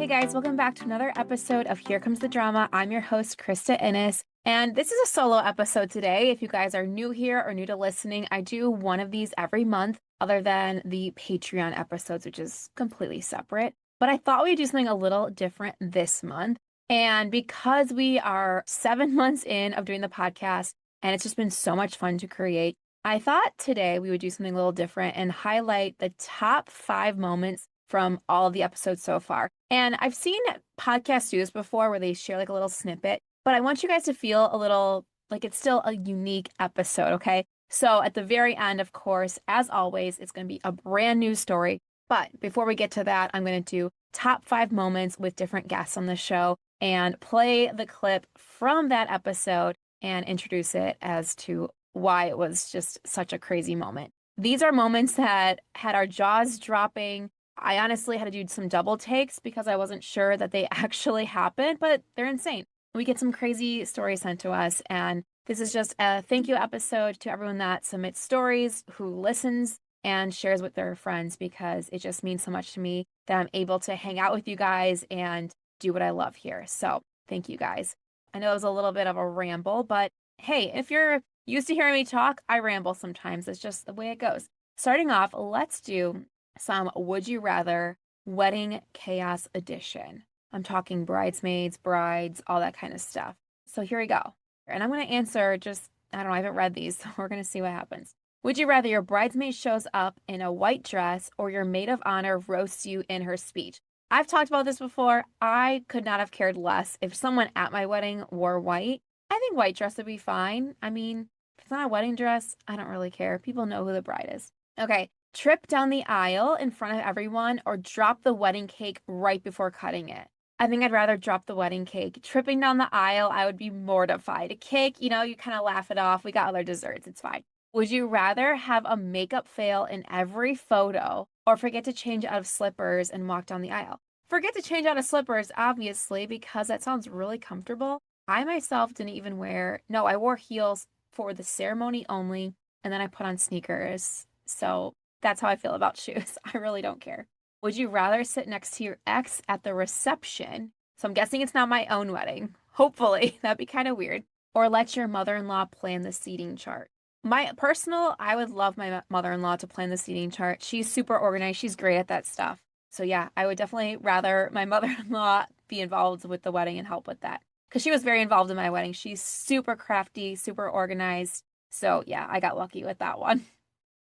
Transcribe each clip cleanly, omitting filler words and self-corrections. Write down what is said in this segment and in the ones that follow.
guys, welcome back to another episode of Here Comes the Drama. I'm your host, Krista Innes, and this is a solo episode today. If you guys are new here or new to listening, I do one of these every month, other than the Patreon episodes, which is completely separate. But I thought we'd do something a little different this month. And because we are 7 months in of doing the podcast, and it's just been so much fun to create, I thought today we would do something a little different and highlight the top 5 moments from all of the episodes so far. And I've seen podcasts do this before where they share like a little snippet, but I want you guys to feel a little like it's still a unique episode, okay? So at the very end, of course, as always, it's going to be a brand new story. But before we get to that, I'm going to do top 5 moments with different guests on the show and play the clip from that episode and introduce it as to why it was just such a crazy moment. These are moments that had our jaws dropping. I honestly had to do some double takes because I wasn't sure that they actually happened, but they're insane. We get some crazy stories sent to us, and this is just a thank you episode to everyone that submits stories, who listens and shares with their friends, because it just means so much to me that I'm able to hang out with you guys and do what I love here. So thank you guys. I know it was a little bit of a ramble, but hey, if you're used to hearing me talk, I ramble sometimes. It's just the way it goes. Starting off, let's do some Would You Rather Wedding Chaos Edition. I'm talking bridesmaids, brides, all that kind of stuff. So here we go. And I'm going to answer I don't know, I haven't read these, so we're going to see what happens. Would you rather your bridesmaid shows up in a white dress or your maid of honor roasts you in her speech? I've talked about this before. I could not have cared less if someone at my wedding wore white. I think white dress would be fine. I mean, if it's not a wedding dress, I don't really care. People know who the bride is. Okay. Trip down the aisle in front of everyone or drop the wedding cake right before cutting it. I think I'd rather drop the wedding cake. Tripping down the aisle, I would be mortified. A cake, you kind of laugh it off. We got other desserts. It's fine. Would you rather have a makeup fail in every photo or forget to change out of slippers and walk down the aisle? Forget to change out of slippers, obviously, because that sounds really comfortable. I myself didn't even I wore heels for the ceremony only, and then I put on sneakers. So that's how I feel about shoes. I really don't care. Would you rather sit next to your ex at the reception? So I'm guessing it's not my own wedding. Hopefully, that'd be kind of weird. Or let your mother-in-law plan the seating chart. I would love my mother-in-law to plan the seating chart. She's super organized. She's great at that stuff. So yeah, I would definitely rather my mother-in-law be involved with the wedding and help with that. Because she was very involved in my wedding. She's super crafty, super organized. So yeah, I got lucky with that one.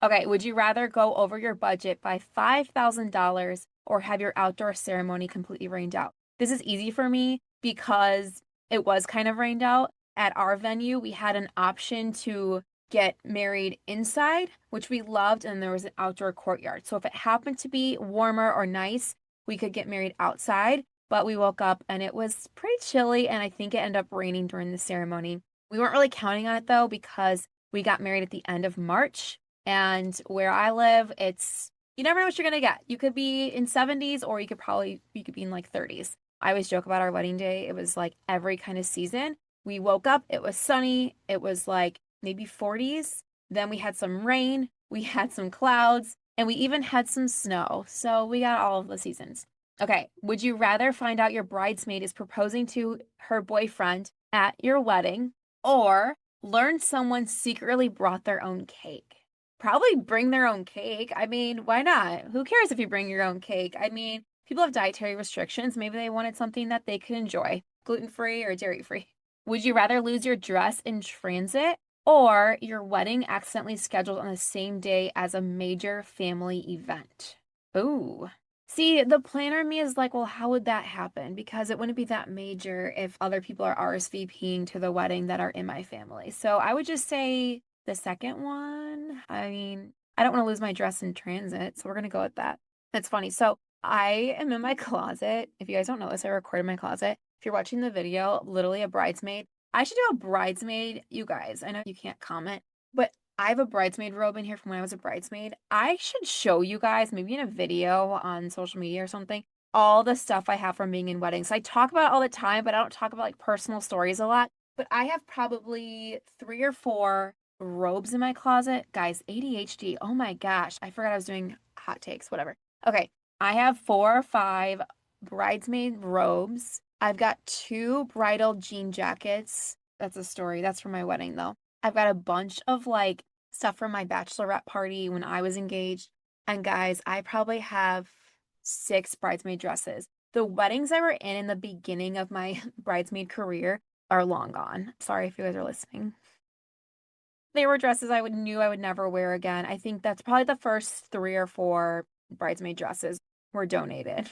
Okay, would you rather go over your budget by $5,000 or have your outdoor ceremony completely rained out? This is easy for me because it was kind of rained out. At our venue, we had an option to get married inside, which we loved, and there was an outdoor courtyard. So if it happened to be warmer or nice, we could get married outside, but we woke up and it was pretty chilly, and I think it ended up raining during the ceremony. We weren't really counting on it though because we got married at the end of March. And where I live, you never know what you're going to get. You could be in 70s or you could be in like 30s. I always joke about our wedding day. It was like every kind of season. We woke up, it was sunny. It was like maybe 40s. Then we had some rain. We had some clouds, and we even had some snow. So we got all of the seasons. Okay. Would you rather find out your bridesmaid is proposing to her boyfriend at your wedding or learn someone secretly brought their own cake? Probably bring their own cake. I mean, why not? Who cares if you bring your own cake? I mean, people have dietary restrictions. Maybe they wanted something that they could enjoy, gluten-free or dairy-free. Would you rather lose your dress in transit or your wedding accidentally scheduled on the same day as a major family event? Ooh. See, the planner in me is like, well, how would that happen? Because it wouldn't be that major if other people are RSVPing to the wedding that are in my family. So I would just say the second one. I mean, I don't want to lose my dress in transit, so we're going to go with that. It's funny. So I am in my closet. If you guys don't know this, I recorded my closet. If you're watching the video, literally a bridesmaid. I should do a bridesmaid. You guys, I know you can't comment, but I have a bridesmaid robe in here from when I was a bridesmaid. I should show you guys, maybe in a video on social media or something, all the stuff I have from being in weddings. I talk about it all the time, but I don't talk about like personal stories a lot. But I have probably 3 or 4 robes in my closet. Guys, ADHD. Oh my gosh. I forgot I was doing hot takes, whatever. Okay. I have 4 or 5 bridesmaid robes. I've got 2 bridal jean jackets. That's a story. That's for my wedding, though. I've got a bunch of like stuff from my bachelorette party when I was engaged. And guys, I probably have 6 bridesmaid dresses. The weddings I were in the beginning of my bridesmaid career are long gone. Sorry if you guys are listening. They were dresses knew I would never wear again. I think that's probably the first 3 or 4 bridesmaid dresses were donated.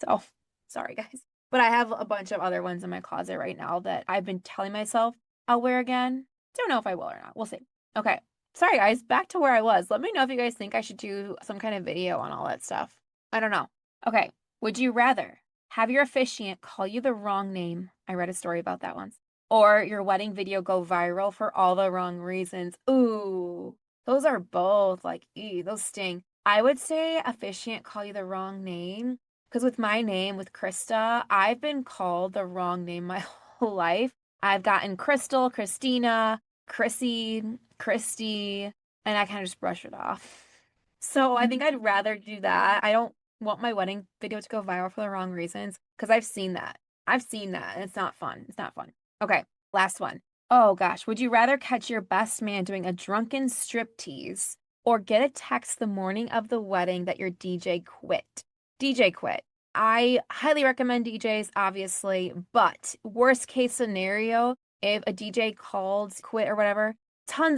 So, sorry guys. But I have a bunch of other ones in my closet right now that I've been telling myself I'll wear again. Don't know if I will or not. We'll see. Okay. Sorry guys, back to where I was. Let me know if you guys think I should do some kind of video on all that stuff. I don't know. Okay. Would you rather have your officiant call you the wrong name? I read a story about that once. Or your wedding video go viral for all the wrong reasons. Ooh, those are both like, those sting. I would say officiant call you the wrong name. Because with my name, with Krista, I've been called the wrong name my whole life. I've gotten Crystal, Christina, Chrissy, Christy, and I kind of just brush it off. So I think I'd rather do that. I don't want my wedding video to go viral for the wrong reasons because I've seen that. I've seen that, and it's not fun. It's not fun. Okay, last one. Oh gosh, would you rather catch your best man doing a drunken striptease or get a text the morning of the wedding that your DJ quit? DJ quit. I highly recommend DJs, obviously, but worst case scenario, if a DJ called, quit, or whatever,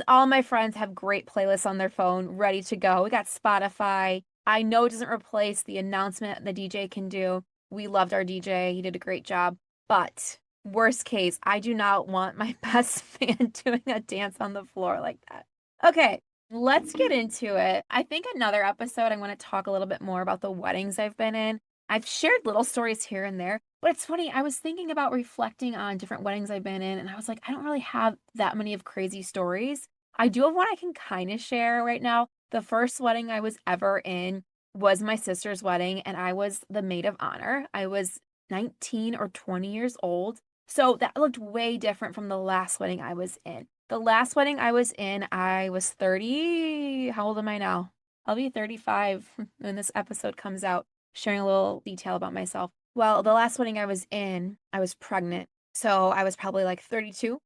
all my friends have great playlists on their phone ready to go. We got Spotify. I know it doesn't replace the announcement the DJ can do. We loved our DJ. He did a great job. But worst case, I do not want my best man doing a dance on the floor like that. Okay, let's get into it. I think another episode, I'm going to talk a little bit more about the weddings I've been in. I've shared little stories here and there, but it's funny. I was thinking about reflecting on different weddings I've been in, and I was like, I don't really have that many of crazy stories. I do have one I can kind of share right now. The first wedding I was ever in was my sister's wedding, and I was the maid of honor. I was 19 or 20 years old. So that looked way different from the last wedding I was in. The last wedding I was in, I was 30. How old am I now? I'll be 35 when this episode comes out, sharing a little detail about myself. Well, the last wedding I was in, I was pregnant. So I was probably like 32.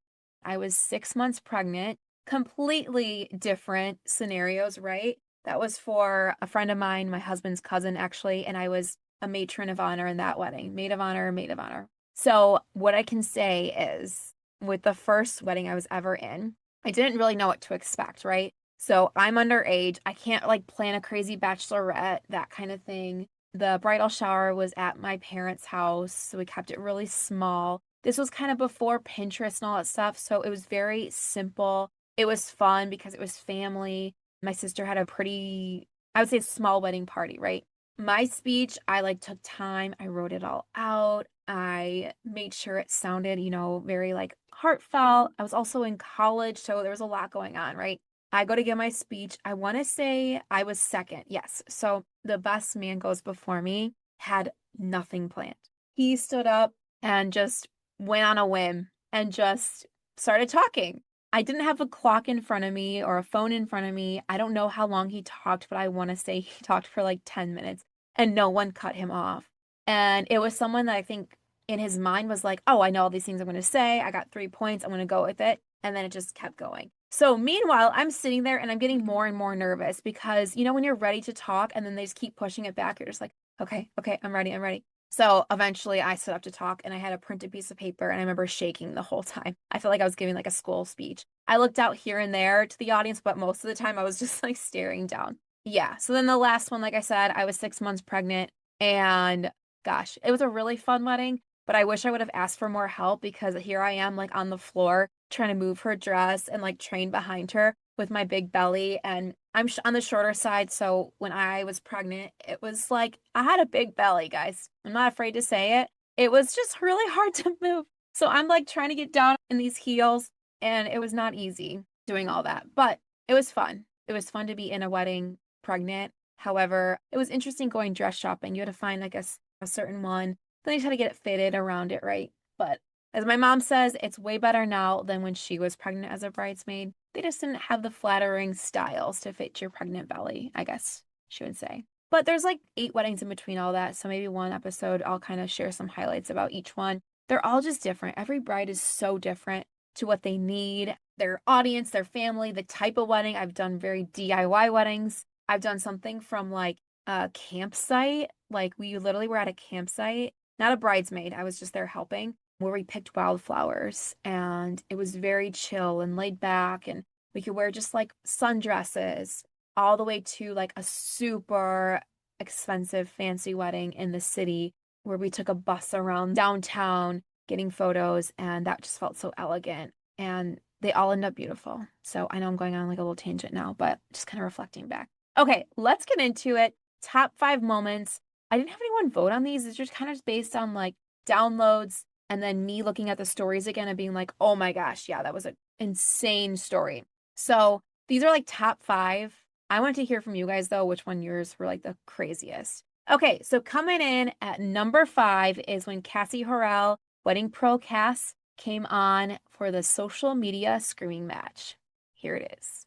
I was 6 months pregnant. Completely different scenarios, right? That was for a friend of mine, my husband's cousin, actually, and I was a matron of honor in that wedding. Maid of honor, maid of honor. So what I can say is with the first wedding I was ever in, I didn't really know what to expect, right? So I'm underage. I can't like plan a crazy bachelorette, that kind of thing. The bridal shower was at my parents' house, so we kept it really small. This was kind of before Pinterest and all that stuff, so it was very simple. It was fun because it was family. My sister had a pretty, I would say, small wedding party, right? My speech, I like took time. I wrote it all out. I made sure it sounded, very like heartfelt. I was also in college, so there was a lot going on, right? I go to give my speech. I want to say I was second. Yes. So the best man goes before me, had nothing planned. He stood up and just went on a whim and just started talking. I didn't have a clock in front of me or a phone in front of me. I don't know how long he talked, but I want to say he talked for like 10 minutes and no one cut him off. And it was someone that I think in his mind was like, oh, I know all these things I'm going to say. I got 3 points. I'm going to go with it. And then it just kept going. So meanwhile, I'm sitting there and I'm getting more and more nervous because, when you're ready to talk and then they just keep pushing it back, you're just like, okay, I'm ready. So eventually I stood up to talk and I had a printed piece of paper and I remember shaking the whole time. I felt like I was giving like a school speech. I looked out here and there to the audience, but most of the time I was just like staring down. Yeah. So then the last one, like I said, I was 6 months pregnant and gosh, it was a really fun wedding, but I wish I would have asked for more help because here I am like on the floor trying to move her dress and like train behind her with my big belly and I'm on the shorter side. So when I was pregnant, it was like I had a big belly, guys. I'm not afraid to say it. It was just really hard to move. So I'm like trying to get down in these heels and it was not easy doing all that, but it was fun. It was fun to be in a wedding pregnant. However, it was interesting going dress shopping. You had to find, I guess, a certain one. Then you just had to get it fitted around it, right? But as my mom says, it's way better now than when she was pregnant as a bridesmaid. They just didn't have the flattering styles to fit your pregnant belly, I guess she would say. But there's like 8 weddings in between all that. So maybe one episode I'll kind of share some highlights about each one. They're all just different. Every bride is so different to what they need, their audience, their family, the type of wedding. I've done very DIY weddings. I've done something from like a campsite. Like we literally were at a campsite, not a bridesmaid. I was just there helping, where we picked wildflowers and it was very chill and laid back, and we could wear just like sundresses all the way to like a super expensive fancy wedding in the city where we took a bus around downtown getting photos, and that just felt so elegant, and they all end up beautiful. So I know I'm going on like a little tangent now, but just kind of reflecting back. Okay, let's get into it. Top 5 moments. I didn't have anyone vote on these. It's just kind of based on like downloads and then me looking at the stories again and being like, oh my gosh, yeah, that was an insane story. So these are like top 5. I wanted to hear from you guys though, which one yours were like the craziest. Okay, so coming in at number 5 is when Cassie Horrell, Wedding Pro Cass, came on for the social media screaming match. Here it is.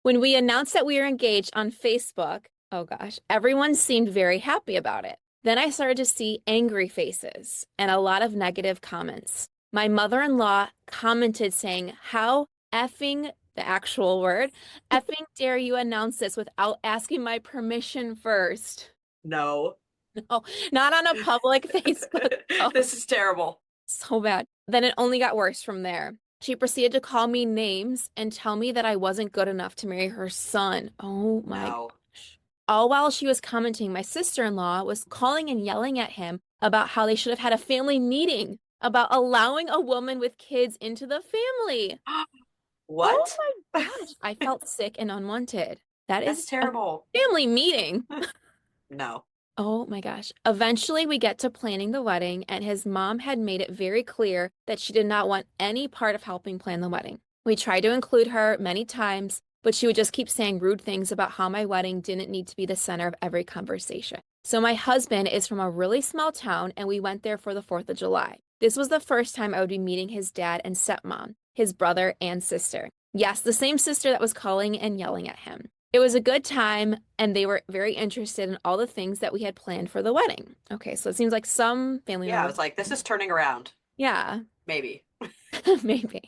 When we announced that we were engaged on Facebook, oh gosh, everyone seemed very happy about it. Then I started to see angry faces and a lot of negative comments. My mother-in-law commented saying, how effing, the actual word, effing dare you announce this without asking my permission first? No. No, not on a public Facebook post. This is terrible. So bad. Then it only got worse from there. She proceeded to call me names and tell me that I wasn't good enough to marry her son. Oh my No. gosh. All while she was commenting, my sister-in-law was calling and yelling at him about how they should have had a family meeting about allowing a woman with kids into the family. Oh What? my gosh. I felt sick and unwanted. That That's is a terrible. family meeting. No. Oh my gosh. Eventually, we get to planning the wedding, and his mom had made it very clear that she did not want any part of helping plan the wedding. We tried to include her many times, but she would just keep saying rude things about how my wedding didn't need to be the center of every conversation. So, my husband is from a really small town, and we went there for the 4th of July. This was the first time I would be meeting his dad and stepmom, his brother and sister. Yes, the same sister that was calling and yelling at him. It was a good time, and they were very interested in all the things that we had planned for the wedding. Okay, so it seems like some family Yeah, I members. was like, this is turning around. Yeah, Maybe. maybe.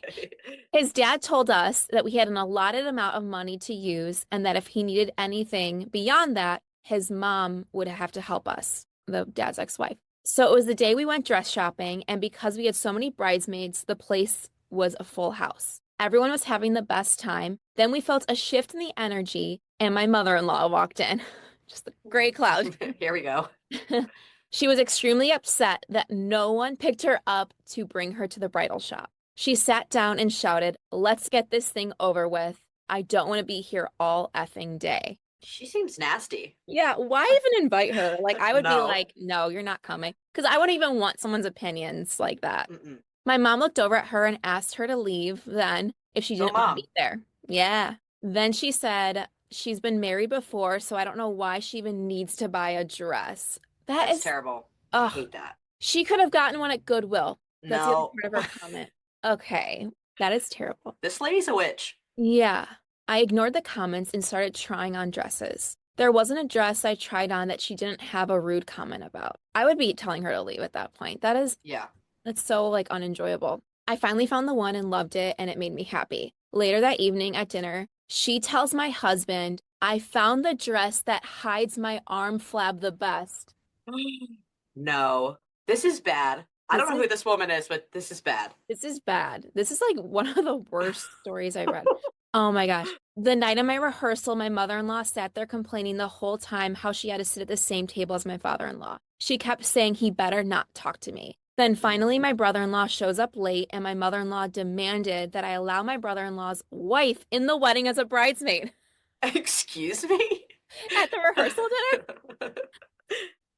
His dad told us that we had an allotted amount of money to use, and that if he needed anything beyond that, his mom would have to help us, the dad's ex-wife. So it was the day we went dress shopping, and because we had so many bridesmaids, the place was a full house. Everyone was having the best time. Then we felt a shift in the energy, and my mother-in-law walked in. Just a gray cloud. Here we go. She was extremely upset that no one picked her up to bring her to the bridal shop. She sat down and shouted, let's get this thing over with. I don't want to be here all effing day. She seems nasty. Yeah, why even invite her? Like, I would be No. like, no, you're not coming. Because I wouldn't even want someone's opinions like that. Mm-mm. My mom looked over at her and asked her to leave then if she Go didn't want to mom. be there. Yeah. Then she said she's been married before, so I don't know why she even needs to buy a dress. That That's is, terrible. I ugh. hate that. She could have gotten one at Goodwill. That's the other No. part of her comment. Okay. That is terrible. This lady's a witch. Yeah. I ignored the comments and started trying on dresses. There wasn't a dress I tried on that she didn't have a rude comment about. I would be telling her to leave at that point. Yeah. That's so like unenjoyable. I finally found the one and loved it, and it made me happy. Later that evening at dinner, she tells my husband, I found the dress that hides my arm flab the best. No. This is bad. I don't This know is who this woman is, but this is bad. this is bad. This is like one of the worst stories I read. Oh my gosh. The night of my rehearsal, my mother-in-law sat there complaining the whole time how she had to sit at the same table as my father-in-law. She kept saying he better not talk to me. Then finally, my brother-in-law shows up late, and my mother-in-law demanded that I allow my brother-in-law's wife in the wedding as a bridesmaid. Excuse me? At the rehearsal dinner?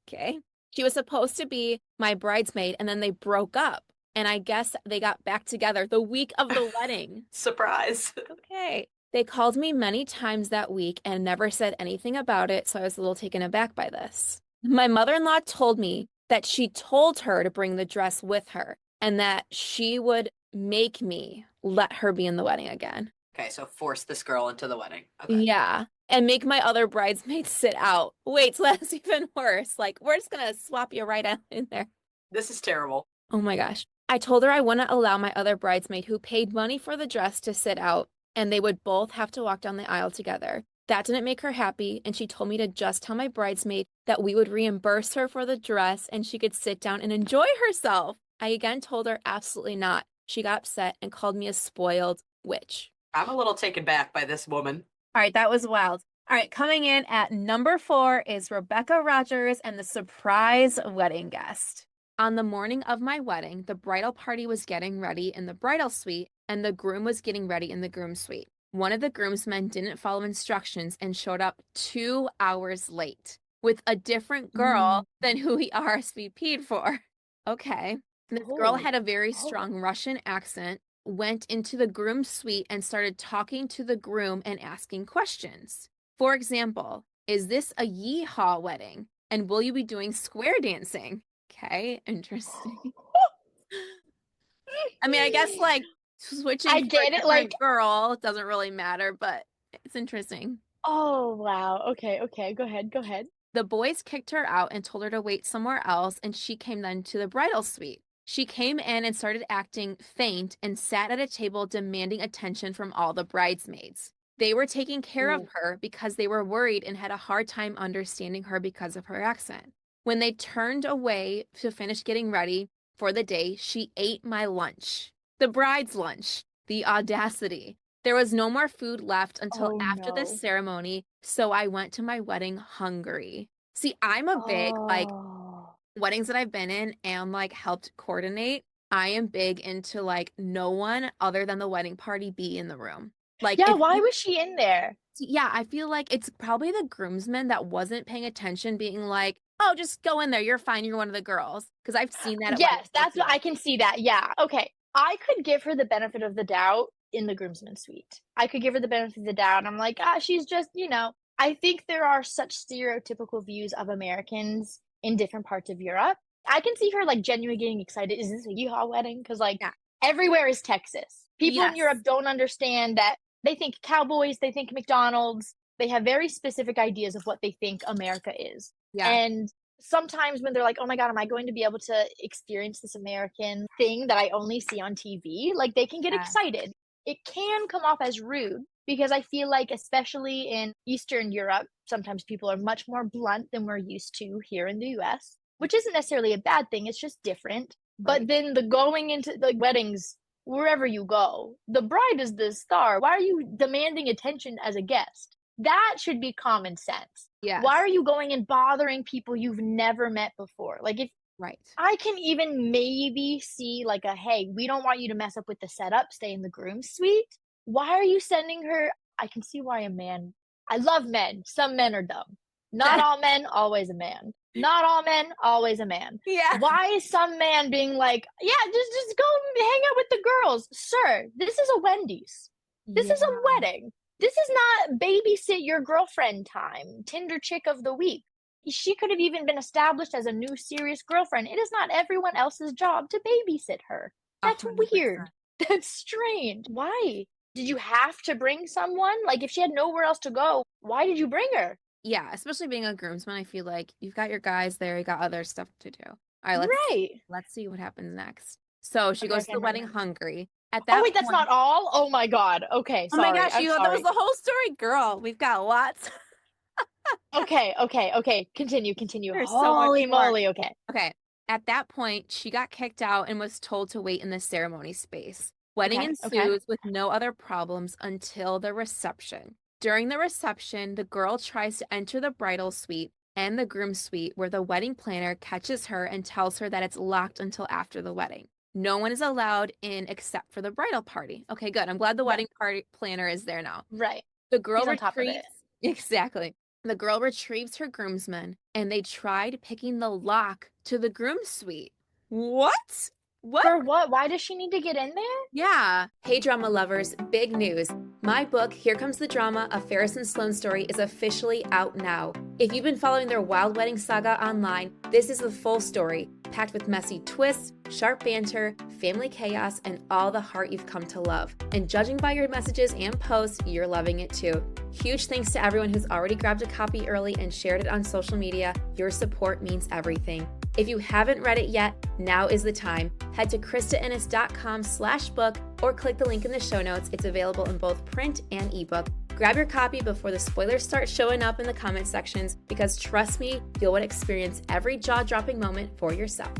Okay. She was supposed to be my bridesmaid, and then they broke up. And I guess they got back together the week of the wedding. Surprise. Okay. They called me many times that week and never said anything about it, so I was a little taken aback by this. My mother-in-law told me that she told her to bring the dress with her and that she would make me let her be in the wedding again. Okay, so force this girl into the wedding. Okay. Yeah. and make my other bridesmaids sit out. Wait, so that's even worse. Like, we're just gonna swap you right out in there. This is terrible. Oh my gosh. I told her I wouldn't allow my other bridesmaid who paid money for the dress to sit out, and they would both have to walk down the aisle together. That didn't make her happy, and she told me to just tell my bridesmaid that we would reimburse her for the dress and she could sit down and enjoy herself. I again told her absolutely not. She got upset and called me a spoiled witch. I'm a little taken back by this woman. All right, that was wild. All right, coming in at number 4 is Rebecca Rogers and the surprise wedding guest. On the morning of my wedding, the bridal party was getting ready in the bridal suite, and the groom was getting ready in the groom suite. One of the groomsmen didn't follow instructions and showed up 2 hours late with a different girl than who he RSVP'd for. Okay. This girl had a very strong Russian accent, went into the groom's suite and started talking to the groom and asking questions. For example, is this a yeehaw wedding? And will you be doing square dancing? Okay, interesting. I mean, I guess like switching I for get a it, like- girl doesn't really matter, but it's interesting. Oh, wow. Okay, go ahead. The boys kicked her out and told her to wait somewhere else, and she came then to the bridal suite. She came in and started acting faint and sat at a table demanding attention from all the bridesmaids. They were taking care of her because they were worried and had a hard time understanding her because of her accent. When they turned away to finish getting ready for the day, she ate my lunch. The bride's lunch. The audacity. There was no more food left until after the ceremony, so I went to my wedding hungry. See, I'm a big, like, weddings that I've been in and, like, helped coordinate. I am big into, like, no one other than the wedding party be in the room. Like, Yeah, why was she in there? Yeah, I feel like it's probably the groomsman that wasn't paying attention, being like, oh, just go in there. You're fine. You're one of the girls. Because I've seen that at Yes, that's what I can see that. Yeah. Okay. I could give her the benefit of the doubt in the groomsman suite. I could give her the benefit of the doubt. And I'm like, she's just, I think there are such stereotypical views of Americans in different parts of Europe. I can see her like genuinely getting excited. Is this a yeehaw wedding? Because like everywhere is Texas. People in Europe don't understand that. They think cowboys, they think McDonald's. They have very specific ideas of what they think America is. Yeah. And sometimes when they're like, oh my God, am I going to be able to experience this American thing that I only see on TV? Like they can get excited. It can come off as rude because I feel like, especially in Eastern Europe, sometimes people are much more blunt than we're used to here in the US, which isn't necessarily a bad thing. It's just different. Right. But then the going into the weddings, wherever you go, the bride is the star. Why are you demanding attention as a guest? That should be common sense. Yeah. Why are you going and bothering people you've never met before? Like if I can even maybe see like hey, we don't want you to mess up with the setup, stay in the groom's suite. Why are you sending her? I can see why I love men. Some men are dumb. Not all men, always a man. Not all men, always a man. Yeah. Why is some man being like, just go hang out with the girls? Sir, this is a Wendy's. This is a wedding. This is not babysit your girlfriend time, Tinder chick of the week. She could have even been established as a new serious girlfriend. It is not everyone else's job to babysit her. That's 100%. Weird. That's strange. Why? Did you have to bring someone? Like if she had nowhere else to go, why did you bring her? Yeah, especially being a groomsman, I feel like you've got your guys there, you got other stuff to do. All right, let's see what happens next. So she goes to the wedding hungry. At that wait, that's not all? Oh my God. Okay, sorry. Oh my gosh, that was the whole story, girl. We've got lots. Okay. Continue. There's Holy so much moly, more. okay. Okay. At that point, she got kicked out and was told to wait in the ceremony space. Wedding ensues with no other problems until the reception. During the reception, the girl tries to enter the bridal suite and the groom suite where the wedding planner catches her and tells her that it's locked until after the wedding. No one is allowed in except for the bridal party. Okay, good. I'm glad the wedding party planner is there now. Right. The girl He's on top of it. Exactly. The girl retrieves her groomsmen and they tried picking the lock to the groom suite. What? What? For what? Why does she need to get in there? Yeah. Hey, drama lovers, big news. My book, Here Comes the Drama, A Ferris and Sloane Story, is officially out now. If you've been following their wild wedding saga online, this is the full story. packed with messy twists, sharp banter, family chaos, and all the heart you've come to love. And judging by your messages and posts, you're loving it too. Huge thanks to everyone who's already grabbed a copy early and shared it on social media. Your support means everything. If you haven't read it yet, now is the time. Head to KristaEnnis.com/book or click the link in the show notes. It's available in both print and ebook. Grab your copy before the spoilers start showing up in the comment sections, because trust me, you'll want to experience every jaw-dropping moment for yourself.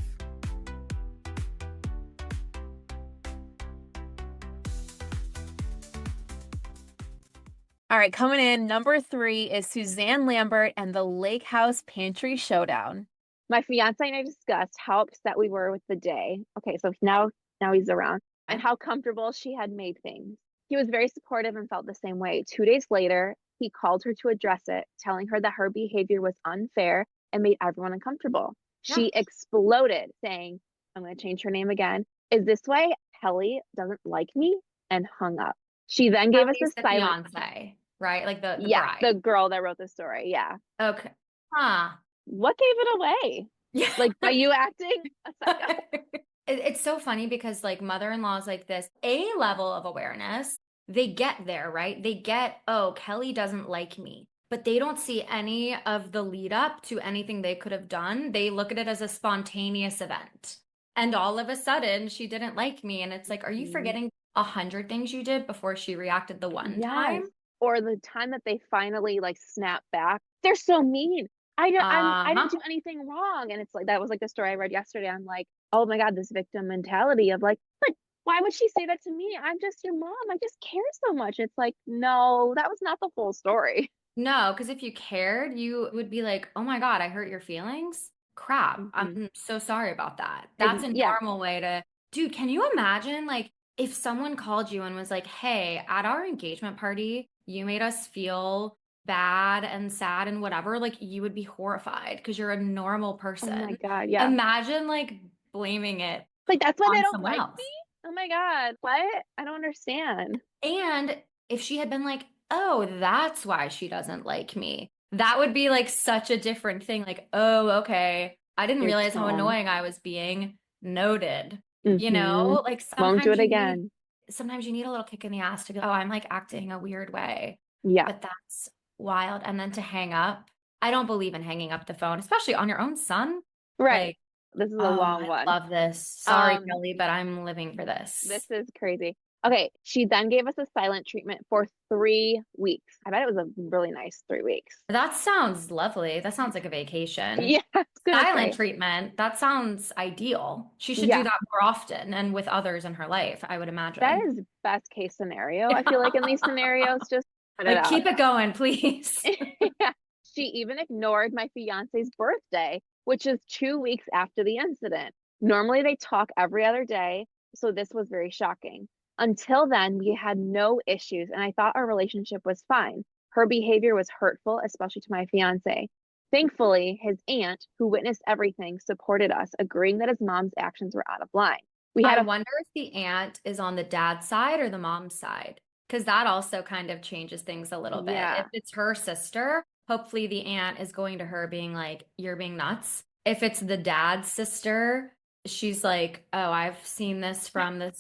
All right, coming in, number 3 is Suzanne Lambert and the Lake House Pantry Showdown. My fiance and I discussed how upset we were with the day. Okay, so now he's around, and how comfortable she had made things. He was very supportive and felt the same way. 2 days later, he called her to address it, telling her that her behavior was unfair and made everyone uncomfortable. She exploded, saying, I'm going to change her name again. Is this why Kelly doesn't like me? And hung up. She then gave us a silent fiancé, right? Like the yeah, bride. the girl that wrote the story. Yeah. Okay. Huh. What gave it away? Yeah. Like, by you acting a psycho? It's so funny because like mother-in-laws like this, a level of awareness, they get there, right? They get, oh, Kelly doesn't like me, but they don't see any of the lead up to anything they could have done. They look at it as a spontaneous event. And all of a sudden she didn't like me. And it's like, are you forgetting 100 things you did before she reacted the one time? Or the time that they finally like snap back. They're so mean. I didn't do anything wrong. And it's like, that was like the story I read yesterday. I'm like, oh my God, this victim mentality of like, but why would she say that to me? I'm just your mom. I just care so much. It's like, no, that was not the full story. No, because if you cared, you would be like, oh my God, I hurt your feelings. Crap. I'm so sorry about that. That's a normal way to, dude, can you imagine like if someone called you and was like, hey, at our engagement party, you made us feel bad and sad and whatever, like you would be horrified because you're a normal person. Oh my God, yeah. Imagine like blaming it. Like, that's why they don't someone like else. me? Oh my God, what? I don't understand. And if she had been like, oh, that's why she doesn't like me, that would be like such a different thing. Like, oh, okay. I didn't realize how annoying I was being. Noted. You know, like Won't do it again. Sometimes you need a little kick in the ass to go, oh, I'm like acting a weird way. Yeah. But that's wild. And then to hang up. I don't believe in hanging up the phone, especially on your own son. Right. Like, this is a long one. I love this. Sorry, Kelly, but I'm living for this. This is crazy. Okay, she then gave us a silent treatment for 3 weeks. I bet it was a really nice 3 weeks. That sounds lovely. That sounds like a vacation. Yeah. Silent treatment. That sounds ideal. She should do that more often and with others in her life, I would imagine. That is best case scenario. I feel like in these scenarios, just put it out. Keep it going, please. Yeah. She even ignored my fiance's birthday, which is 2 weeks after the incident. Normally they talk every other day, so this was very shocking. Until then, we had no issues, and I thought our relationship was fine. Her behavior was hurtful, especially to my fiance. Thankfully, his aunt, who witnessed everything, supported us, agreeing that his mom's actions were out of line. I wonder if the aunt is on the dad's side or the mom's side, because that also kind of changes things a little bit. If it's her sister, hopefully the aunt is going to her being like, you're being nuts. If it's the dad's sister, she's like, oh, I've seen this from the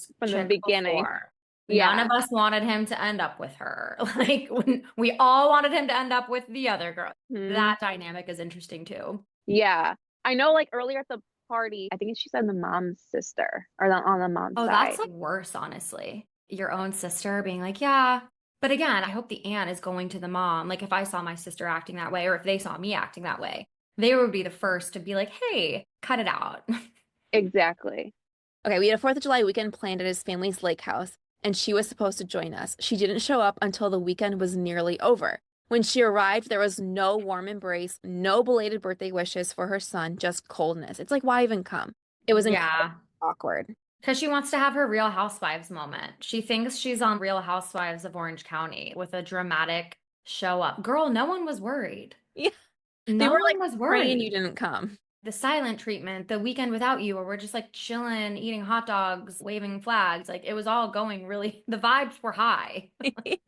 beginning. Before. None of us wanted him to end up with her. Like we all wanted him to end up with the other girl. That dynamic is interesting too. Yeah. I know like earlier at the party, I think she said the mom's sister or on the mom's side. Oh, that's like worse, honestly. Your own sister being like, yeah. But again, I hope the aunt is going to the mom. Like if I saw my sister acting that way or if they saw me acting that way, they would be the first to be like, hey, cut it out. Exactly. Okay, we had a 4th of July weekend planned at his family's lake house, and she was supposed to join us. She didn't show up until the weekend was nearly over. When she arrived, there was no warm embrace, no belated birthday wishes for her son, just coldness. It's like, why even come? It was awkward. Because she wants to have her Real Housewives moment. She thinks she's on Real Housewives of Orange County with a dramatic show up. Girl, no one was worried. Yeah. No one was worried. Praying you didn't come. The silent treatment, the weekend without you, where we're just like chilling, eating hot dogs, waving flags. Like it was all going really, the vibes were high. Yes.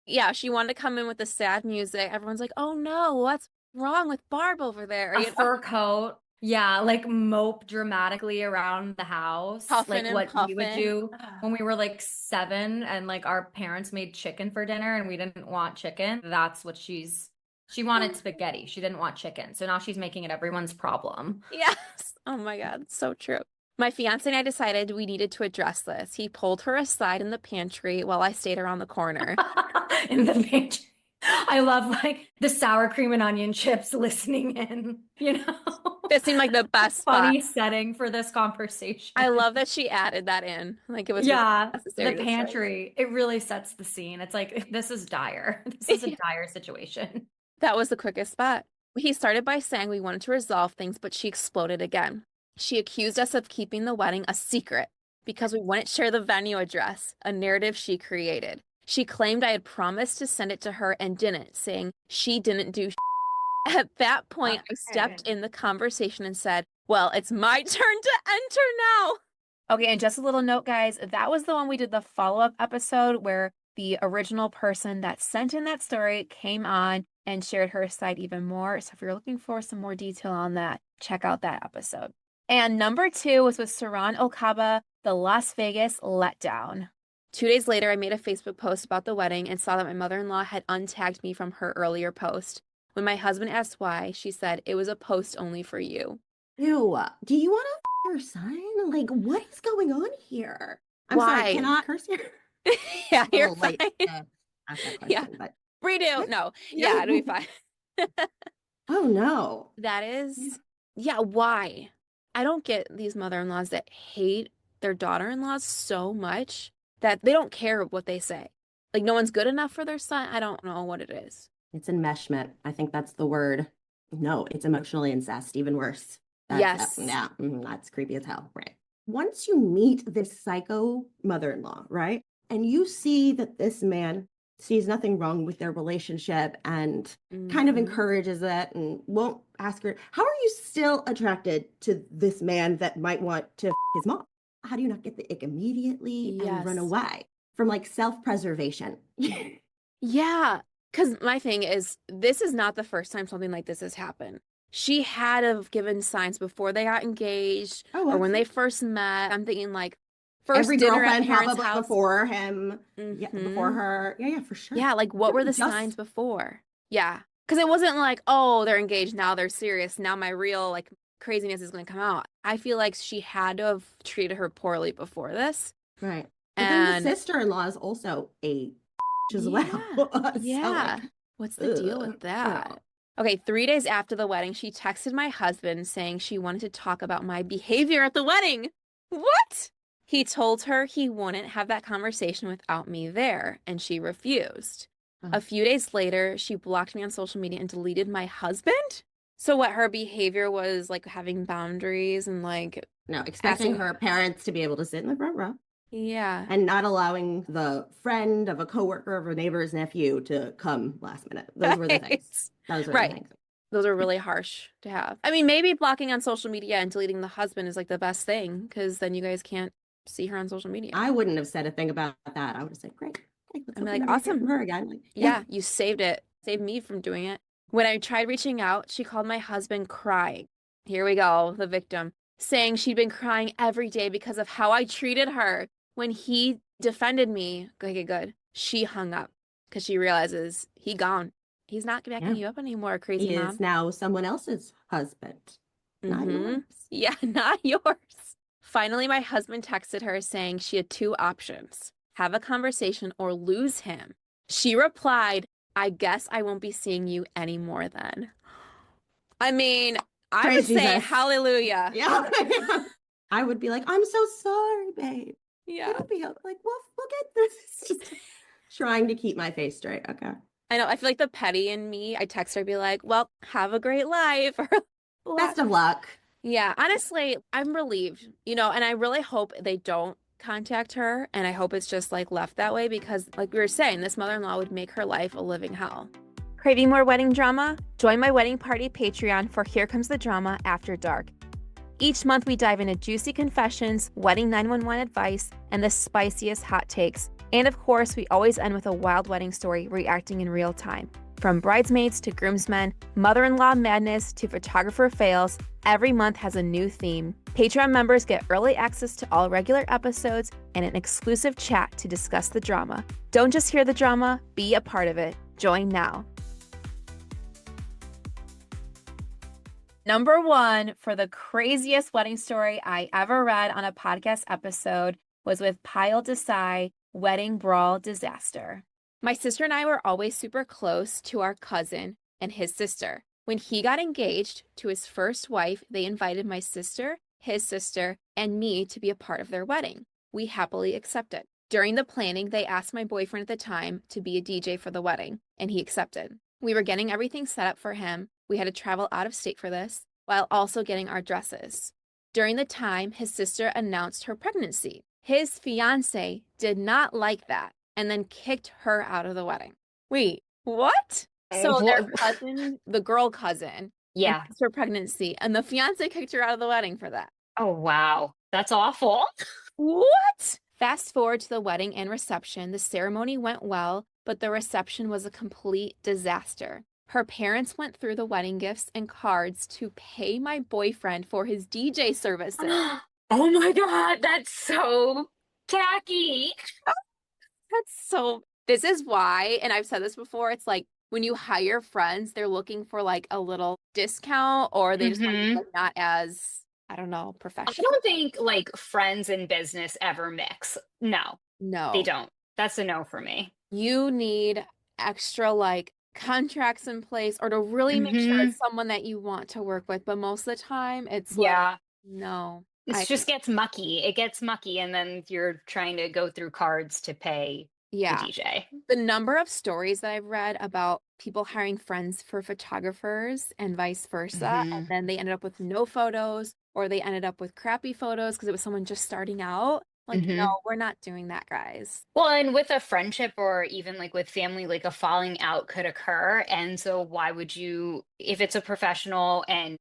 Yeah, she wanted to come in with the sad music. Everyone's like, oh no, what's wrong with Barb over there? A fur coat. Yeah, like mope dramatically around the house, Puffin like and what we would puffin. do when we were like 7 and like our parents made chicken for dinner and we didn't want chicken. That's what she wanted spaghetti. She didn't want chicken. So now she's making it everyone's problem. Yes. Oh my God, so true. My fiance and I decided we needed to address this. He pulled her aside in the pantry while I stayed around the corner. In the pantry. I love like the sour cream and onion chips listening in, you know? It seemed like the best spot. Funny setting for this conversation. I love that she added that in. Like it was Yeah, necessary the to say. pantry. It really sets the scene. It's like, this is dire. This is a dire situation. That was the quickest spot. He started by saying we wanted to resolve things, but she exploded again. She accused us of keeping the wedding a secret because we wouldn't share the venue address, a narrative she created. She claimed I had promised to send it to her and didn't, saying she didn't do At that point, I stepped in the conversation and said, well, it's my turn to enter now. Okay, and just a little note, guys, that was the one we did the follow-up episode where the original person that sent in that story came on and shared her side even more. So if you're looking for some more detail on that, check out that episode. And number 2 was with Saran Okaba, the Las Vegas letdown. 2 days later, I made a Facebook post about the wedding and saw that my mother-in-law had untagged me from her earlier post. When my husband asked why, she said, it was a post only for you. Ew, do you want to your sign? Like, what is going on here? I'm Why? sorry, can I curse here? Yeah, A you're little late fine. to ask that question, Yeah. but Redo. No. Yeah, it'll be fine. oh no. That is, yeah, why? I don't get these mother-in-laws that hate their daughter-in-laws so much that they don't care what they say. Like, no one's good enough for their son. I don't know what it is. It's enmeshment. I think that's the word. No, it's emotionally incest, even worse. Yes. Yeah, that's creepy as hell, right? Once you meet this psycho mother-in-law, right? And you see that this man sees nothing wrong with their relationship and kind of encourages it and won't ask her, how are you still attracted to this man that might want to his mom? How do you not get the ick immediately and run Yes. away from like self-preservation? Yeah, because my thing is, this is not the first time something like this has happened. She had to have given signs before they got engaged or when they first met. I'm thinking like first every dinner girlfriend at parents' probably house. before him, yeah, before her. Yeah, for sure. Yeah, like what were the Just- signs before? Yeah, because it wasn't like, oh, they're engaged, now they're serious, now my real like craziness is going to come out. I feel like she had to have treated her poorly before this. Right. But then the sister-in-law is also a as well. Yeah. So, like, what's the deal with that? Okay, 3 days after the wedding, she texted my husband saying she wanted to talk about my behavior at the wedding. What? He told her he wouldn't have that conversation without me there, and she refused. A few days later, she blocked me on social media and deleted my husband? So what, her behavior was like having boundaries and like... No, expecting her parents to be able to sit in the front row. Yeah. And not allowing the friend of a coworker of a neighbor's nephew to come last minute. Those were the things. Those were the things. Those are really harsh to have. I mean, maybe blocking on social media and deleting the husband is like the best thing because then you guys can't see her on social media. I wouldn't have said a thing about that. I would have said, great. I'm like, awesome. Her again. Like, yeah, you saved it. Saved me from doing it. When I tried reaching out, she called my husband crying. Here we go, the victim. Saying she'd been crying every day because of how I treated her. When he defended me, okay, good. She hung up because she realizes he gone. He's not backing you up anymore, crazy he mom. is now someone else's husband. Not yours. Yeah, not yours. Finally, my husband texted her saying she had 2 options. Have a conversation or lose him. She replied, I guess I won't be seeing you anymore then. I mean, I would say hallelujah. Yeah. I would be like, I'm so sorry, babe. Yeah. It'll be like, we'll get this. Just trying to keep my face straight. Okay. I know. I feel like the petty in me, I text her, I'd be like, well, have a great life. Best of luck. Yeah. Honestly, I'm relieved, and I really hope they don't contact her. And I hope it's just like left that way because like we were saying, this mother-in-law would make her life a living hell. Craving more wedding drama? Join my wedding party Patreon for Here Comes the Drama After Dark. Each month, we dive into juicy confessions, wedding 911 advice, and the spiciest hot takes. And of course, we always end with a wild wedding story reacting in real time. From bridesmaids to groomsmen, mother-in-law madness to photographer fails, every month has a new theme. Patreon members get early access to all regular episodes and an exclusive chat to discuss the drama. Don't just hear the drama, be a part of it. Join now. Number 1 for the craziest wedding story I ever read on a podcast episode was with Pile Desai, Wedding Brawl Disaster. My sister and I were always super close to our cousin and his sister. When he got engaged to his first wife, they invited my sister, his sister, and me to be a part of their wedding. We happily accepted. During the planning, they asked my boyfriend at the time to be a DJ for the wedding, and he accepted. We were getting everything set up for him. We had to travel out of state for this, while also getting our dresses. During the time, his sister announced her pregnancy. His fiancé did not like that and then kicked her out of the wedding. Wait, what? So their cousin, the girl cousin, announced her pregnancy, and the fiancé kicked her out of the wedding for that. Oh, wow. That's awful. What? Fast forward to the wedding and reception. The ceremony went well, but the reception was a complete disaster. Her parents went through the wedding gifts and cards to pay my boyfriend for his DJ services. Oh my God, that's so tacky. This is why, and I've said this before, it's like when you hire friends, they're looking for like a little discount, or they just want to be like not as, I don't know, professional. I don't think like friends and business ever mix. No, they don't. That's a no for me. You need extra like contracts in place, or to really make sure it's someone that you want to work with. But most of the time, it's like, no. It just gets mucky. It gets mucky, and then you're trying to go through cards to pay the DJ. The number of stories that I've read about people hiring friends for photographers and vice versa, and then they ended up with no photos, or they ended up with crappy photos because it was someone just starting out. Like, no, we're not doing that, guys. Well, and with a friendship or even like with family, like a falling out could occur. And so why would you, if it's a professional and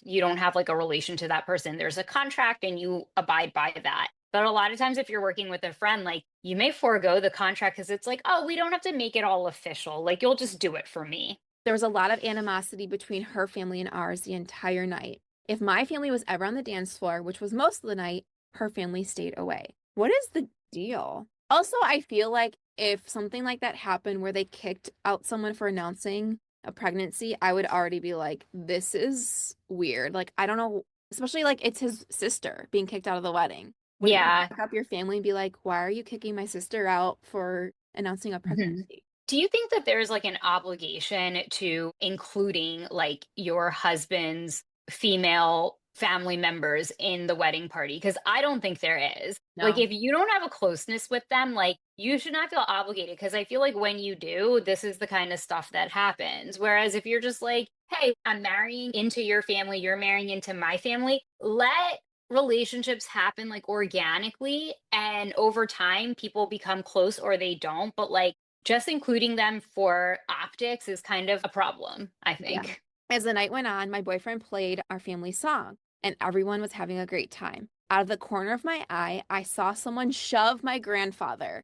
you don't have like a relation to that person, there's a contract and you abide by that. But a lot of times if you're working with a friend, like you may forego the contract because it's like, oh, we don't have to make it all official. Like you'll just do it for me. There was a lot of animosity between her family and ours the entire night. If my family was ever on the dance floor, which was most of the night, her family stayed away. What is the deal? Also, I feel like if something like that happened where they kicked out someone for announcing a pregnancy, I would already be like, this is weird. Like, I don't know, especially like it's his sister being kicked out of the wedding. Wouldn't you pick up your family and be like, why are you kicking my sister out for announcing a pregnancy? Do you think that there's like an obligation to including like your husband's female family members in the wedding party? Because I don't think there is. No. Like if you don't have a closeness with them, like you should not feel obligated, because I feel like when you do, this is the kind of stuff that happens. Whereas if you're just like, hey, I'm marrying into your family, you're marrying into my family, let relationships happen like organically, and over time people become close or they don't. But like just including them for optics is kind of a problem, I think. Yeah. As the night went on, my boyfriend played our family song, and everyone was having a great time. Out of the corner of my eye, I saw someone shove my grandfather.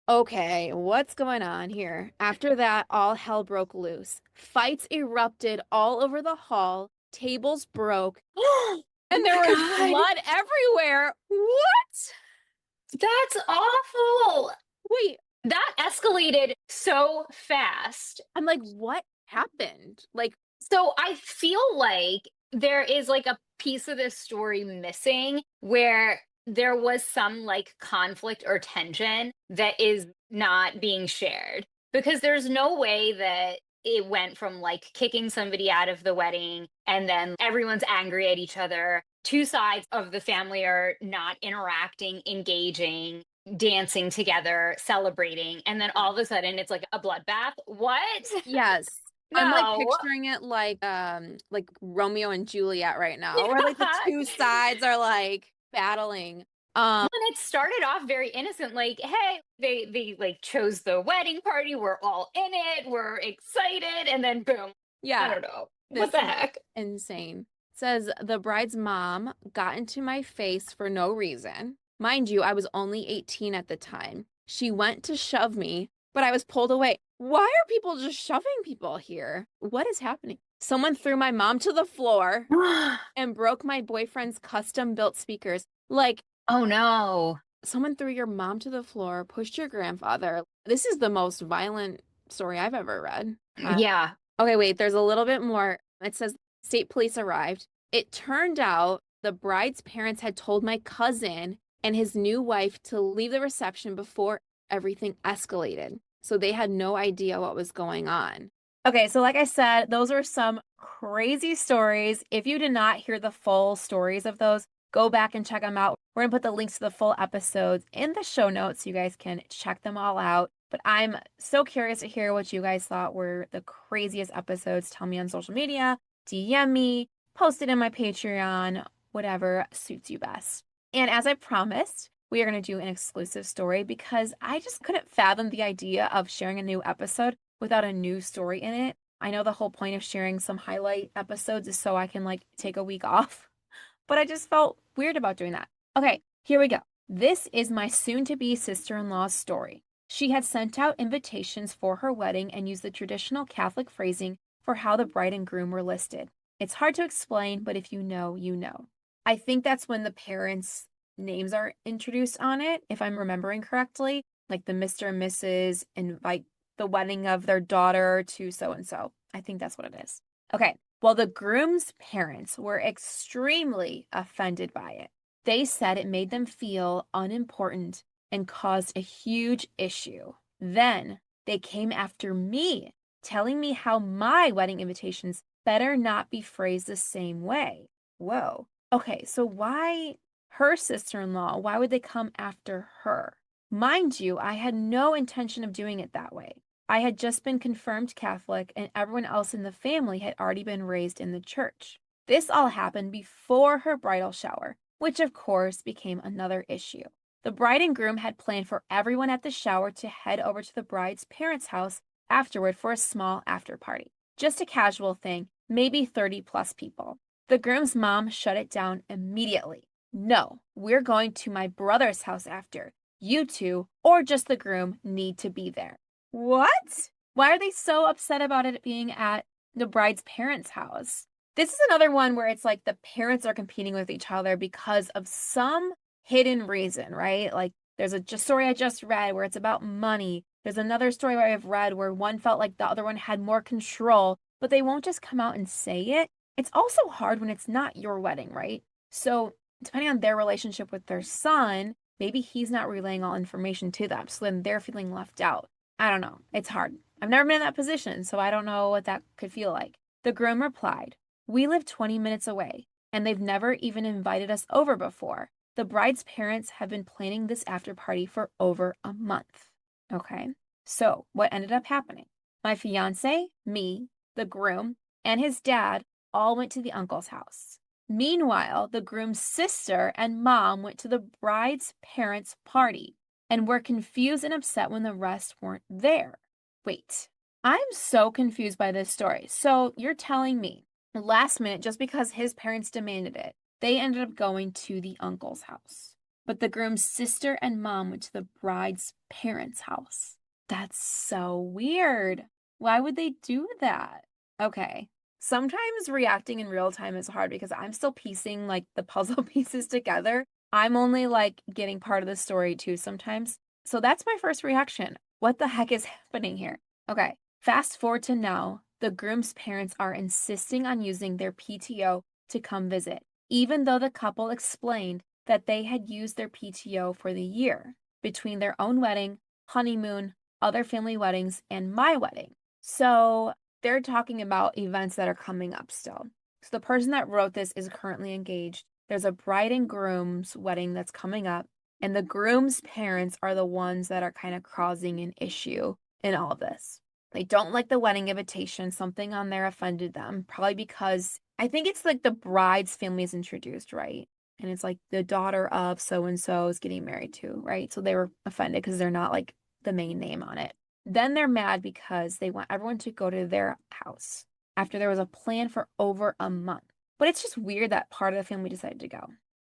Okay, what's going on here? After that, all hell broke loose. Fights erupted all over the hall. Tables broke. And there was blood everywhere. What? That's awful. Wait. That escalated so fast. I'm like, what happened? Like, so I feel like there is like a piece of this story missing where there was some like conflict or tension that is not being shared, because there's no way that it went from like kicking somebody out of the wedding and then everyone's angry at each other. Two sides of the family are not interacting, engaging, dancing together, celebrating, and then all of a sudden it's like a bloodbath. What? Yes. No. I'm like picturing it like Romeo and Juliet right now, where like the two sides are like battling. And it started off very innocent, like, hey, they like chose the wedding party, we're all in it, we're excited, and then boom. Yeah. I don't know. What the heck? Insane. It says the bride's mom got into my face for no reason. Mind you, I was only 18 at the time. She went to shove me, but I was pulled away. Why are people just shoving people here? What is happening? Someone threw my mom to the floor and broke my boyfriend's custom-built speakers. Like, Oh no. someone threw your mom to the floor, pushed your grandfather. This is the most violent story I've ever read. Yeah. Okay, wait, there's a little bit more. It says state police arrived. It turned out the bride's parents had told my cousin and his new wife to leave the reception before everything escalated. So they had no idea what was going on. Okay, so like I said, those were some crazy stories. If you did not hear the full stories of those, go back and check them out. We're going to put the links to the full episodes in the show notes so you guys can check them all out. But I'm so curious to hear what you guys thought were the craziest episodes. Tell me on social media, DM me, post it in my Patreon, whatever suits you best. And as I promised, we are going to do an exclusive story because I just couldn't fathom the idea of sharing a new episode without a new story in it. I know the whole point of sharing some highlight episodes is so I can like take a week off, but I just felt weird about doing that. Okay, here we go. This is my soon-to-be sister-in-law's story. She had sent out invitations for her wedding and used the traditional Catholic phrasing for how the bride and groom were listed. It's hard to explain, but if you know, you know. I think that's when the parents' names are introduced on it, if I'm remembering correctly, like the Mr. and Mrs. invite the wedding of their daughter to so-and-so. I think that's what it is. Okay, well, the groom's parents were extremely offended by it. They said it made them feel unimportant and caused a huge issue. Then they came after me, telling me how my wedding invitations better not be phrased the same way. Whoa. Okay, so why her sister-in-law? Why would they come after her? Mind you, I had no intention of doing it that way. I had just been confirmed Catholic, and everyone else in the family had already been raised in the church. This all happened before her bridal shower, which of course became another issue. The bride and groom had planned for everyone at the shower to head over to the bride's parents' house afterward for a small after party. Just a casual thing, maybe 30 plus people. The groom's mom shut it down immediately. No, we're going to my brother's house after. You two, or just the groom, need to be there. What? Why are they so upset about it being at the bride's parents' house? This is another one where it's like the parents are competing with each other because of some hidden reason, right? Like there's a story I just read where it's about money. There's another story where I've read where one felt like the other one had more control, but they won't just come out and say it. It's also hard when it's not your wedding, right? So depending on their relationship with their son, maybe he's not relaying all information to them. So then they're feeling left out. I don't know. It's hard. I've never been in that position, so I don't know what that could feel like. The groom replied, "We live 20 minutes away, and they've never even invited us over before. The bride's parents have been planning this after party for over a month." Okay, so what ended up happening? My fiance, me, the groom, and his dad all went to the uncle's house. Meanwhile, the groom's sister and mom went to the bride's parents' party and were confused and upset when the rest weren't there. Wait, I'm so confused by this story. So you're telling me last minute, just because his parents demanded it, they ended up going to the uncle's house. But the groom's sister and mom went to the bride's parents' house. That's so weird. Why would they do that? Okay. Sometimes reacting in real time is hard because I'm still piecing like the puzzle pieces together. I'm only like getting part of the story too sometimes. So that's my first reaction. What the heck is happening here? Okay. Fast forward to now. The groom's parents are insisting on using their PTO to come visit, even though the couple explained that they had used their PTO for the year between their own wedding, honeymoon, other family weddings, and my wedding. So they're talking about events that are coming up still. So the person that wrote this is currently engaged. There's a bride and groom's wedding that's coming up, and the groom's parents are the ones that are kind of causing an issue in all of this. They don't like the wedding invitation. Something on there offended them, probably because I think it's like the bride's family is introduced, right? And it's like the daughter of so-and-so is getting married to, right? So they were offended because they're not like the main name on it. Then they're mad because they want everyone to go to their house after there was a plan for over a month. But it's just weird that part of the family decided to go.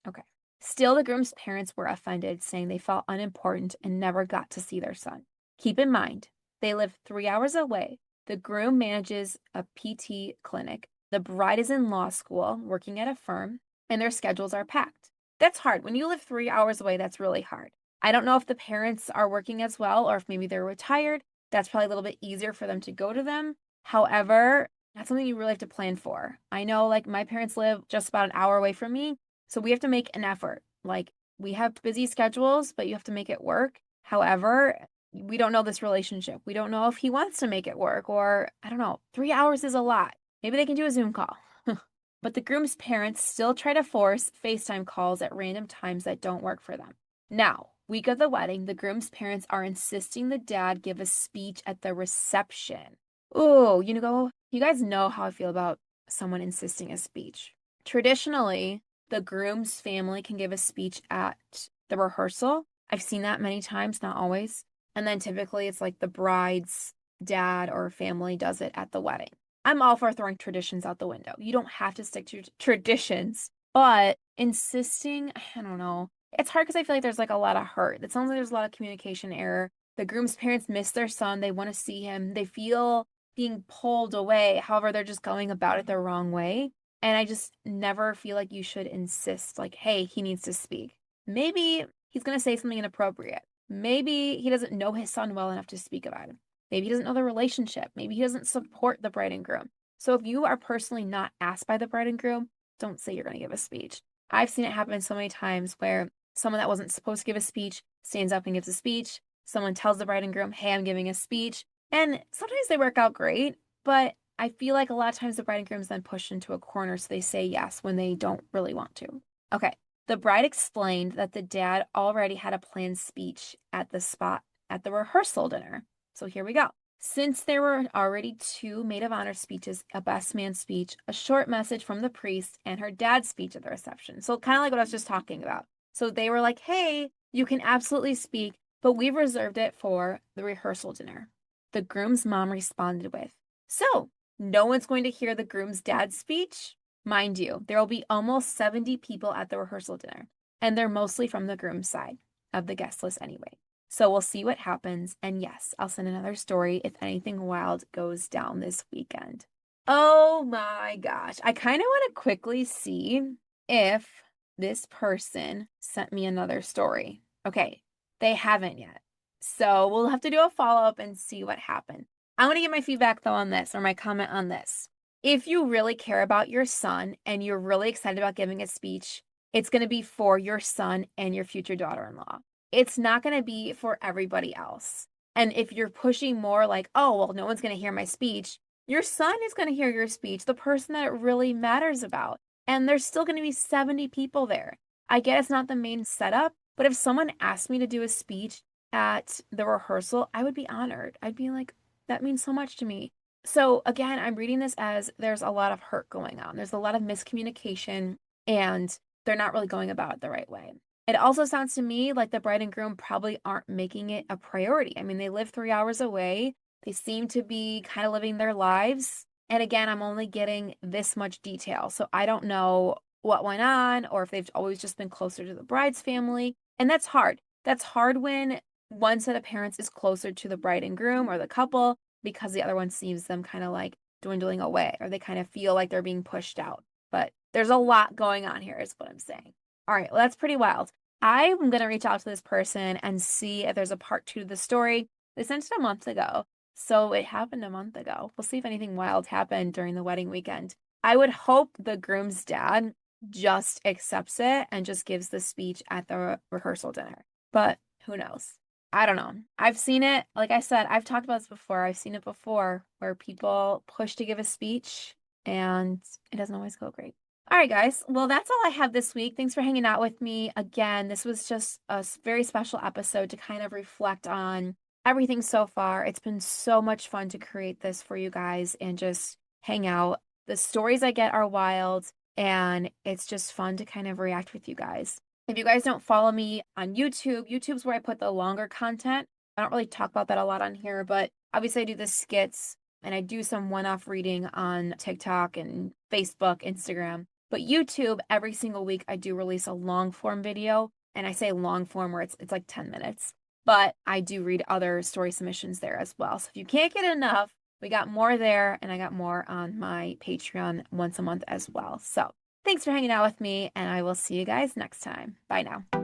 Okay. Still, the groom's parents were offended, saying they felt unimportant and never got to see their son. Keep in mind, They live 3 hours away. The groom manages a PT clinic. The bride is in law school, working at a firm, and their schedules are packed. That's hard. When you live 3 hours away, that's really hard. I don't know if the parents are working as well or if maybe they're retired. That's probably a little bit easier for them to go to them. However, that's something you really have to plan for. I know, like, my parents live just about an hour away from me, so we have to make an effort. Like, we have busy schedules, but you have to make it work. However, we don't know this relationship. We don't know if he wants to make it work, or I don't know. 3 hours is a lot. Maybe they can do a Zoom call. But the groom's parents still try to force FaceTime calls at random times that don't work for them. Now, week of the wedding, the groom's parents are insisting the dad give a speech at the reception. Ooh, you guys know how I feel about someone insisting a speech. Traditionally, the groom's family can give a speech at the rehearsal. I've seen that many times, not always. And then typically it's like the bride's dad or family does it at the wedding. I'm all for throwing traditions out the window. You don't have to stick to traditions, but insisting, I don't know. It's hard because I feel like there's like a lot of hurt. It sounds like there's a lot of communication error. The groom's parents miss their son. They want to see him. They feel being pulled away. However, they're just going about it the wrong way. And I just never feel like you should insist, like, hey, he needs to speak. Maybe he's going to say something inappropriate. Maybe he doesn't know his son well enough to speak about him. Maybe he doesn't know the relationship. Maybe he doesn't support the bride and groom. So if you are personally not asked by the bride and groom, don't say you're going to give a speech. I've seen it happen so many times where someone that wasn't supposed to give a speech stands up and gives a speech. Someone tells the bride and groom, hey, I'm giving a speech. And sometimes they work out great, but I feel like a lot of times the bride and groom is then pushed into a corner, so they say yes when they don't really want to. Okay. The bride explained that the dad already had a planned speech at the spot at the rehearsal dinner. So here we go. Since there were already 2 maid of honor speeches, a best man speech, a short message from the priest, and her dad's speech at the reception. So kind of like what I was just talking about. So they were like, hey, you can absolutely speak, but we've reserved it for the rehearsal dinner. The groom's mom responded with, so no one's going to hear the groom's dad's speech? Mind you, there will be almost 70 people at the rehearsal dinner, and they're mostly from the groom's side of the guest list anyway. So we'll see what happens. And yes, I'll send another story if anything wild goes down this weekend. Oh my gosh. I kind of want to quickly see if this person sent me another story. Okay, they haven't yet. So we'll have to do a follow-up and see what happened. I'm going to get my feedback though on this, or my comment on this. If you really care about your son and you're really excited about giving a speech, it's going to be for your son and your future daughter-in-law. It's not going to be for everybody else. And if you're pushing more like, oh, well, no one's going to hear my speech, your son is going to hear your speech, the person that it really matters about. And there's still going to be 70 people there. I get it's not the main setup, but if someone asked me to do a speech at the rehearsal, I would be honored. I'd be like, that means so much to me. So again, I'm reading this as there's a lot of hurt going on. There's a lot of miscommunication and they're not really going about it the right way. It also sounds to me like the bride and groom probably aren't making it a priority. I mean, they live 3 hours away. They seem to be kind of living their lives. And again, I'm only getting this much detail. So I don't know what went on or if they've always just been closer to the bride's family. And that's hard. That's hard when one set of parents is closer to the bride and groom or the couple because the other one sees them kind of like dwindling away or they kind of feel like they're being pushed out. But there's a lot going on here is what I'm saying. All right, well, that's pretty wild. I'm going to reach out to this person and see if there's a part 2 to the story. They sent it a month ago, so it happened a month ago. We'll see if anything wild happened during the wedding weekend. I would hope the groom's dad just accepts it and just gives the speech at the rehearsal dinner. But who knows? I don't know. I've seen it. Like I said, I've talked about this before. I've seen it before where people push to give a speech and it doesn't always go great. All right, guys. Well, that's all I have this week. Thanks for hanging out with me. Again, this was just a very special episode to kind of reflect on everything so far. It's been so much fun to create this for you guys and just hang out. The stories I get are wild, and it's just fun to kind of react with you guys. If you guys don't follow me on YouTube, YouTube's where I put the longer content. I don't really talk about that a lot on here, but obviously I do the skits and I do some one-off reading on TikTok and Facebook, Instagram. But YouTube, every single week, I do release a long form video. And I say long form where it's like 10 minutes. but I do read other story submissions there as well. So if you can't get enough, we got more there, and I got more on my Patreon once a month as well. So thanks for hanging out with me, and I will see you guys next time. Bye now.